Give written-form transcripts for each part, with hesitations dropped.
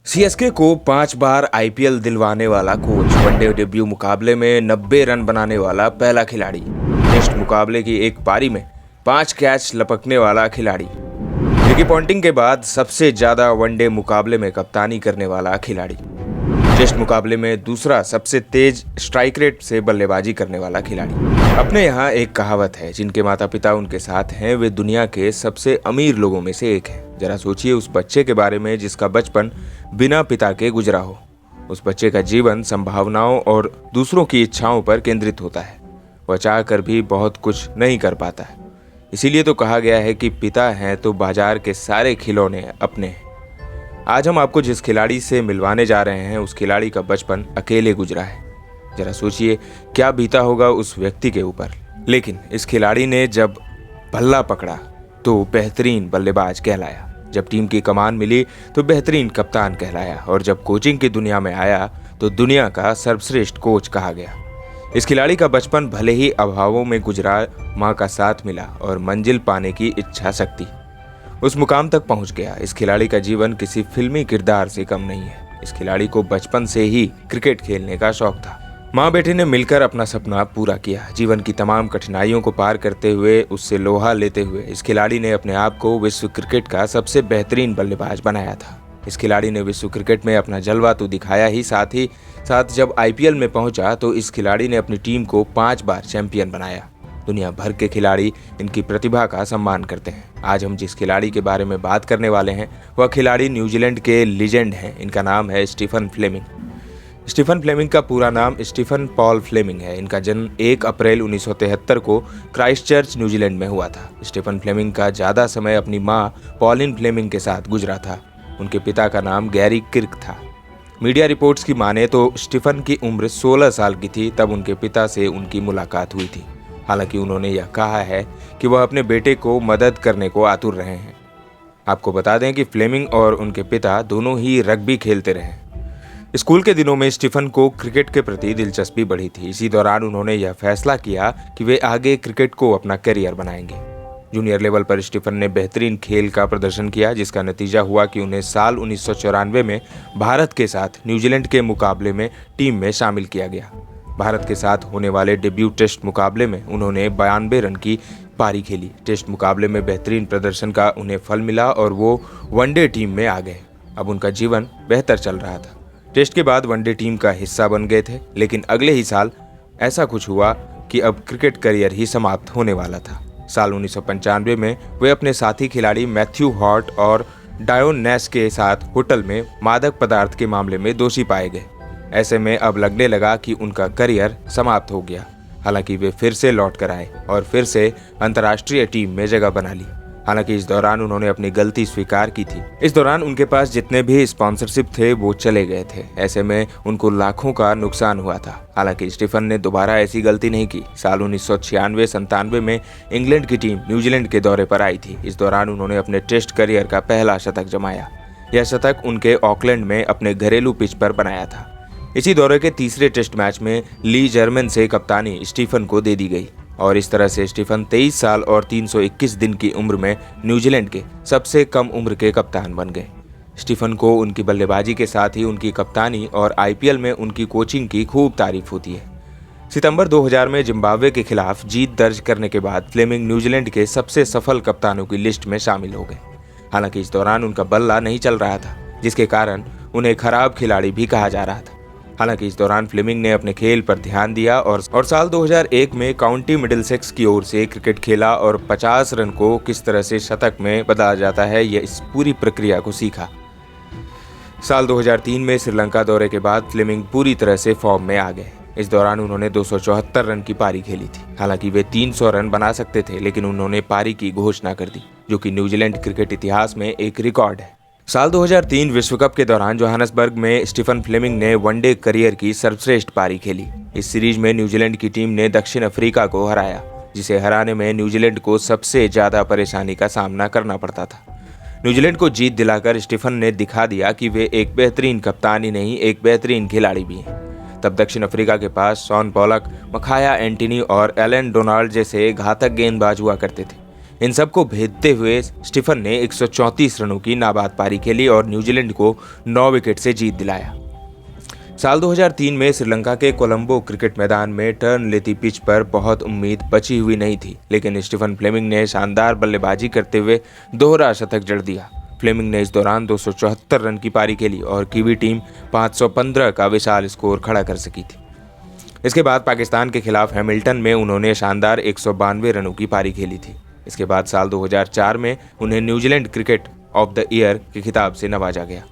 CSK को 5 बार IPL दिलवाने वाला कोच, वनडे डेब्यू मुकाबले में 90 रन बनाने वाला पहला खिलाड़ी, टेस्ट मुकाबले की एक पारी में 5 कैच लपकने वाला खिलाड़ी, रिकी पॉन्टिंग के बाद सबसे ज्यादा वनडे मुकाबले में कप्तानी करने वाला खिलाड़ी, टेस्ट मुकाबले में दूसरा सबसे तेज स्ट्राइक रेट से बल्लेबाजी करने वाला खिलाड़ी। अपने यहाँ एक कहावत है, जिनके माता पिता उनके साथ हैं वे दुनिया के सबसे अमीर लोगों में से एक हैं। जरा सोचिए उस बच्चे के बारे में जिसका बचपन बिना पिता के गुजरा हो। उस बच्चे का जीवन संभावनाओं और दूसरों की इच्छाओं पर केंद्रित होता है। वह चाह कर भी बहुत कुछ नहीं कर पाता है। इसीलिए तो कहा गया है कि पिता हैं तो बाजार के सारे खिलौने अपने हैं। आज हम आपको जिस खिलाड़ी से मिलवाने जा रहे हैं उस खिलाड़ी का बचपन अकेले गुजरा है। जरा सोचिए क्या बीता होगा उस व्यक्ति के ऊपर। लेकिन इस खिलाड़ी ने जब बल्ला पकड़ा तो बेहतरीन बल्लेबाज कहलाया, जब टीम की कमान मिली तो बेहतरीन कप्तान कहलाया, और जब कोचिंग की दुनिया में आया तो दुनिया का सर्वश्रेष्ठ कोच कहा गया। इस खिलाड़ी का बचपन भले ही अभावों में गुजरा, माँ का साथ मिला और मंजिल पाने की इच्छा शक्ति उस मुकाम तक पहुंच गया। इस खिलाड़ी का जीवन किसी फिल्मी किरदार से कम नहीं है। इस खिलाड़ी को बचपन से ही क्रिकेट खेलने का शौक था। माँ बेटे ने मिलकर अपना सपना पूरा किया। जीवन की तमाम कठिनाइयों को पार करते हुए, उससे लोहा लेते हुए इस खिलाड़ी ने अपने आप को विश्व क्रिकेट का सबसे बेहतरीन बल्लेबाज बनाया था। इस खिलाड़ी ने विश्व क्रिकेट में अपना जलवा तो दिखाया ही साथ जब आईपीएल में पहुंचा तो इस खिलाड़ी ने अपनी टीम को 5 बार चैंपियन बनाया। दुनिया भर के खिलाड़ी इनकी प्रतिभा का सम्मान करते हैं। आज हम जिस खिलाड़ी के बारे में बात करने वाले हैं वह खिलाड़ी न्यूजीलैंड के लीजेंड हैं। इनका नाम है स्टीफन फ्लेमिंग। स्टीफन फ्लेमिंग का पूरा नाम स्टीफन पॉल फ्लेमिंग है। इनका जन्म 1 अप्रैल 1973 को क्राइस्टचर्च न्यूजीलैंड में हुआ था। स्टीफन फ्लेमिंग का ज़्यादा समय अपनी माँ पॉलिन फ्लेमिंग के साथ गुजरा था। उनके पिता का नाम गैरी किर्क था। मीडिया रिपोर्ट्स की माने तो स्टीफन की उम्र 16 साल की थी तब उनके पिता से उनकी मुलाकात हुई थी। हालांकि उन्होंने यह कहा है कि वह अपने बेटे को मदद करने को आतुर रहे हैं। आपको बता दें कि फ्लेमिंग और उनके पिता दोनों ही रग्बी खेलते रहे। स्कूल के दिनों में स्टीफन को क्रिकेट के प्रति दिलचस्पी बढ़ी थी। इसी दौरान उन्होंने यह फैसला किया कि वे आगे क्रिकेट को अपना करियर बनाएंगे। जूनियर लेवल पर स्टीफन ने बेहतरीन खेल का प्रदर्शन किया, जिसका नतीजा हुआ कि उन्हें साल 1994 में भारत के साथ न्यूजीलैंड के मुकाबले में टीम में शामिल किया गया। भारत के साथ होने वाले डेब्यू टेस्ट मुकाबले में उन्होंने 92 रन की पारी खेली। टेस्ट मुकाबले में बेहतरीन प्रदर्शन का उन्हें फल मिला और वो वनडे टीम में आ गए। अब उनका जीवन बेहतर चल रहा था। टेस्ट के बाद वनडे टीम का हिस्सा बन गए थे, लेकिन अगले ही साल ऐसा कुछ हुआ कि अब क्रिकेट करियर ही समाप्त होने वाला था। साल 1995 में वे अपने साथी खिलाड़ी मैथ्यू हॉट और डायोन नैश के साथ होटल में मादक पदार्थ के मामले में दोषी पाए गए। ऐसे में अब लगने लगा कि उनका करियर समाप्त हो गया। हालांकि वे फिर से लौट कर आए और फिर से अंतर्राष्ट्रीय टीम में जगह बना ली। हालांकि इस दौरान उन्होंने अपनी गलती स्वीकार की थी। इस दौरान उनके पास जितने भी स्पॉन्सरशिप थे वो चले गए थे। ऐसे में उनको लाखों का नुकसान हुआ था। हालांकि स्टीफन ने दोबारा ऐसी गलती नहीं की। साल 1996-97 में इंग्लैंड की टीम न्यूजीलैंड के दौरे पर आई थी। इस दौरान उन्होंने अपने टेस्ट करियर का पहला शतक जमाया। यह शतक उनके ऑकलैंड में अपने घरेलू पिच पर बनाया था। इसी दौरे के तीसरे टेस्ट मैच में ली जर्मन से कप्तानी स्टीफन को दे दी गई और इस तरह से स्टीफन 23 साल और 321 दिन की उम्र में न्यूजीलैंड के सबसे कम उम्र के कप्तान बन गए। स्टीफन को उनकी बल्लेबाजी के साथ ही उनकी कप्तानी और आईपीएल में उनकी कोचिंग की खूब तारीफ होती है। सितंबर 2000 में जिम्बाब्वे के खिलाफ जीत दर्ज करने के बाद फ्लेमिंग न्यूजीलैंड के सबसे सफल कप्तानों की लिस्ट में शामिल हो गए। हालांकि इस दौरान उनका बल्ला नहीं चल रहा था, जिसके कारण उन्हें खराब खिलाड़ी भी कहा जा रहा था। हालांकि इस दौरान फ्लेमिंग ने अपने खेल पर ध्यान दिया और साल 2001 में काउंटी मिडिलसेक्स की ओर से क्रिकेट खेला और 50 रन को किस तरह से शतक में बदला जाता है यह इस पूरी प्रक्रिया को सीखा। साल 2003 में श्रीलंका दौरे के बाद फ्लेमिंग पूरी तरह से फॉर्म में आ गए। इस दौरान उन्होंने 274 रन की पारी खेली थी। हालांकि वे 300 रन बना सकते थे, लेकिन उन्होंने पारी की घोषणा कर दी, जो कि न्यूजीलैंड क्रिकेट इतिहास में एक रिकॉर्ड है। साल 2003 विश्व कप के दौरान जोहान्सबर्ग में स्टीफन फ्लेमिंग ने वनडे करियर की सर्वश्रेष्ठ पारी खेली। इस सीरीज में न्यूजीलैंड की टीम ने दक्षिण अफ्रीका को हराया, जिसे हराने में न्यूजीलैंड को सबसे ज्यादा परेशानी का सामना करना पड़ता था। न्यूजीलैंड को जीत दिलाकर स्टीफन ने दिखा दिया कि वे एक बेहतरीन कप्तान ही नहीं, एक बेहतरीन खिलाड़ी भी हैं। तब दक्षिण अफ्रीका के पास शॉन पॉलक, मखाया एंटनी और एलन डोनाल्ड जैसे घातक गेंदबाज हुआ करते थे। इन सबको भेदते हुए स्टीफन ने 134 रनों की नाबाद पारी खेली और न्यूजीलैंड को 9 विकेट से जीत दिलाया। साल 2003 में श्रीलंका के कोलंबो क्रिकेट मैदान में टर्न लेती पिच पर बहुत उम्मीद बची हुई नहीं थी, लेकिन स्टीफन फ्लेमिंग ने शानदार बल्लेबाजी करते हुए दोहरा शतक जड़ दिया। फ्लेमिंग ने इस दौरान 274 रन की पारी खेली और कीवी टीम 515 का विशाल स्कोर खड़ा कर सकी थी। इसके बाद पाकिस्तान के खिलाफ हैमिल्टन में उन्होंने शानदार 192 रनों की पारी खेली थी। इसके बाद साल 2004 में उन्हें New Zealand cricket of the year के खिताब से नवाजा गया।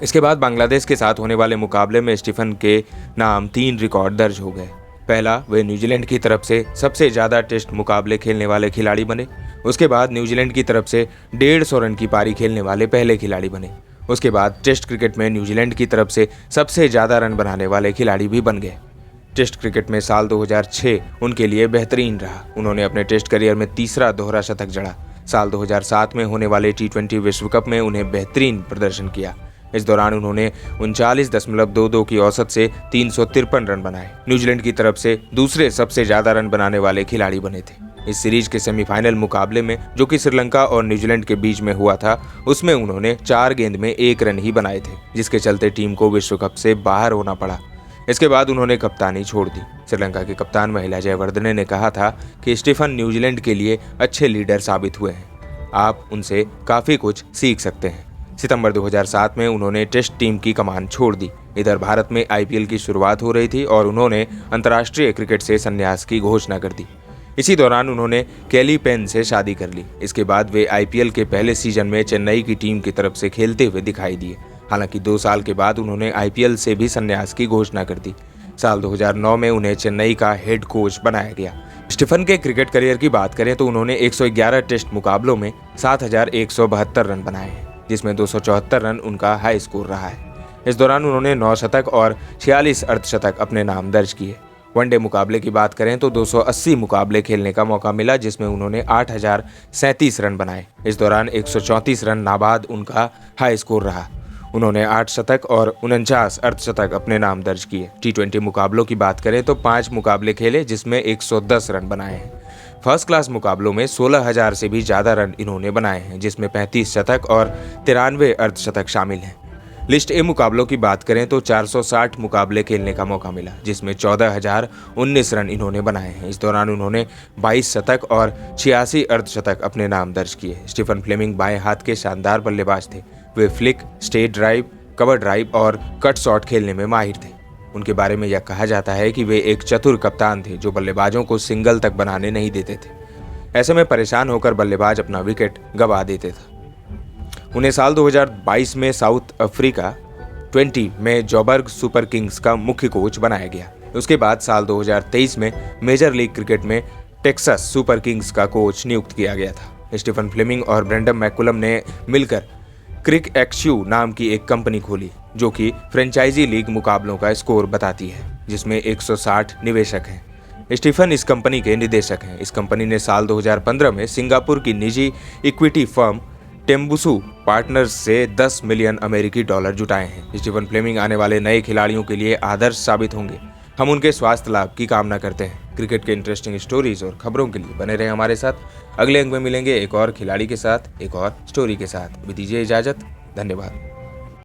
इसके बाद बांग्लादेश के साथ होने वाले मुकाबले में स्टीफन के नाम 3 रिकॉर्ड दर्ज हो गए। पहला, वे न्यूजीलैंड की तरफ से सबसे ज़्यादा टेस्ट मुकाबले खेलने वाले खिलाड़ी बने। उसके बाद न्यूजीलैंड की तरफ से 150 रन की पारी खेलने वाले पहले खिलाड़ी बने। उसके बाद टेस्ट क्रिकेट में न्यूजीलैंड की तरफ से सबसे ज़्यादा रन बनाने वाले खिलाड़ी भी बन गए। टेस्ट क्रिकेट में साल 2006 उनके लिए बेहतरीन रहा। उन्होंने अपने टेस्ट करियर में तीसरा दोहरा शतक जड़ा। साल 2007 में होने वाले T20 विश्व कप में उन्हें बेहतरीन प्रदर्शन किया। इस दौरान उन्होंने 39.22 की औसत से 353 रन बनाए। न्यूजीलैंड की तरफ से दूसरे सबसे ज्यादा रन बनाने वाले खिलाड़ी बने थे। इस सीरीज के सेमीफाइनल मुकाबले में, जो कि श्रीलंका और न्यूजीलैंड के बीच में हुआ था, उसमें उन्होंने 4 गेंद में 1 रन ही बनाए थे, जिसके चलते टीम को विश्व कप से बाहर होना पड़ा। इसके बाद उन्होंने कप्तानी छोड़ दी। श्रीलंका के कप्तान महिला जयवर्धने ने कहा था कि स्टीफन न्यूजीलैंड के लिए अच्छे लीडर साबित हुए हैं, आप उनसे काफ़ी कुछ सीख सकते हैं। सितंबर 2007 में उन्होंने टेस्ट टीम की कमान छोड़ दी। इधर भारत में IPL की शुरुआत हो रही थी और उन्होंने अंतर्राष्ट्रीय क्रिकेट से संन्यास की घोषणा कर दी। इसी दौरान उन्होंने केली पेन से शादी कर ली। इसके बाद वे IPL के पहले सीजन में चेन्नई की टीम की तरफ से खेलते हुए दिखाई दिए। हालांकि 2 साल के बाद उन्होंने IPL से भी संन्यास की घोषणा कर दी। साल 2009 में उन्हें चेन्नई का हेड कोच बनाया गया। स्टीफन के क्रिकेट करियर की बात करें तो उन्होंने 111 टेस्ट मुकाबलों में 7,172 रन बनाए हैं, जिसमें 274 रन उनका हाई स्कोर रहा है। इस दौरान उन्होंने 9 शतक और 46 अर्धशतक अपने नाम दर्ज किए। वनडे मुकाबले की बात करें तो 280 मुकाबले खेलने का मौका मिला, जिसमें उन्होंने 8,037 रन बनाए। इस दौरान 134 रन नाबाद उनका हाई स्कोर रहा। उन्होंने 8 शतक और 49 अर्धशतक अपने नाम दर्ज किए। T20 मुकाबलों की बात करें तो 5 मुकाबले खेले, जिसमें 110 रन बनाए हैं। फर्स्ट क्लास मुकाबलों में 16,000 से भी ज़्यादा रन इन्होंने बनाए हैं, जिसमें 35 शतक और 93 अर्धशतक शामिल हैं। लिस्ट ए मुकाबलों की बात करें तो 460 मुकाबले खेलने का मौका मिला, जिसमें 14,019 रन इन्होंने बनाए हैं। इस दौरान उन्होंने 22 शतक और 86 अर्धशतक अपने नाम दर्ज किए। स्टीफन फ्लेमिंग बाएं हाथ के शानदार बल्लेबाज थे। वे flick, straight drive, cover drive और कट शॉट खेलने में माहिर थे। उनके बारे में यह कहा जाता है कि वे एक चतुर कप्तान थे, जो बल्लेबाजों को सिंगल तक बनाने नहीं देते थे। ऐसे में परेशान होकर बल्लेबाज अपना विकेट गंवा देते थे। उन्हें साल 2022 में साउथ अफ्रीका 20 में जोबर्ग सुपर किंग्स का मुख्य कोच बनाया गया। उसके बाद साल 2023 में मेजर लीग क्रिकेट में टेक्सास सुपर किंग्स का कोच नियुक्त किया गया था। स्टीफन फ्लेमिंग और ब्रेंडन मैकुलम ने मिलकर क्रिक एक्सयू नाम की एक कंपनी खोली, जो कि फ्रेंचाइजी लीग मुकाबलों का स्कोर बताती है, जिसमें 160 निवेशक हैं। स्टीफन इस कंपनी के निदेशक हैं। इस कंपनी ने साल 2015 में सिंगापुर की निजी इक्विटी फर्म टेम्बुसू पार्टनर्स से 10 मिलियन अमेरिकी डॉलर जुटाए हैं। स्टीफन फ्लेमिंग आने वाले नए खिलाड़ियों के लिए आदर्श साबित होंगे। हम उनके स्वास्थ्य लाभ की कामना करते हैं। क्रिकेट के इंटरेस्टिंग स्टोरीज और खबरों के लिए बने रहे हमारे साथ। अगले अंक में मिलेंगे एक और खिलाड़ी के साथ, एक और स्टोरी के साथ। अभी दीजिए इजाजत। धन्यवाद।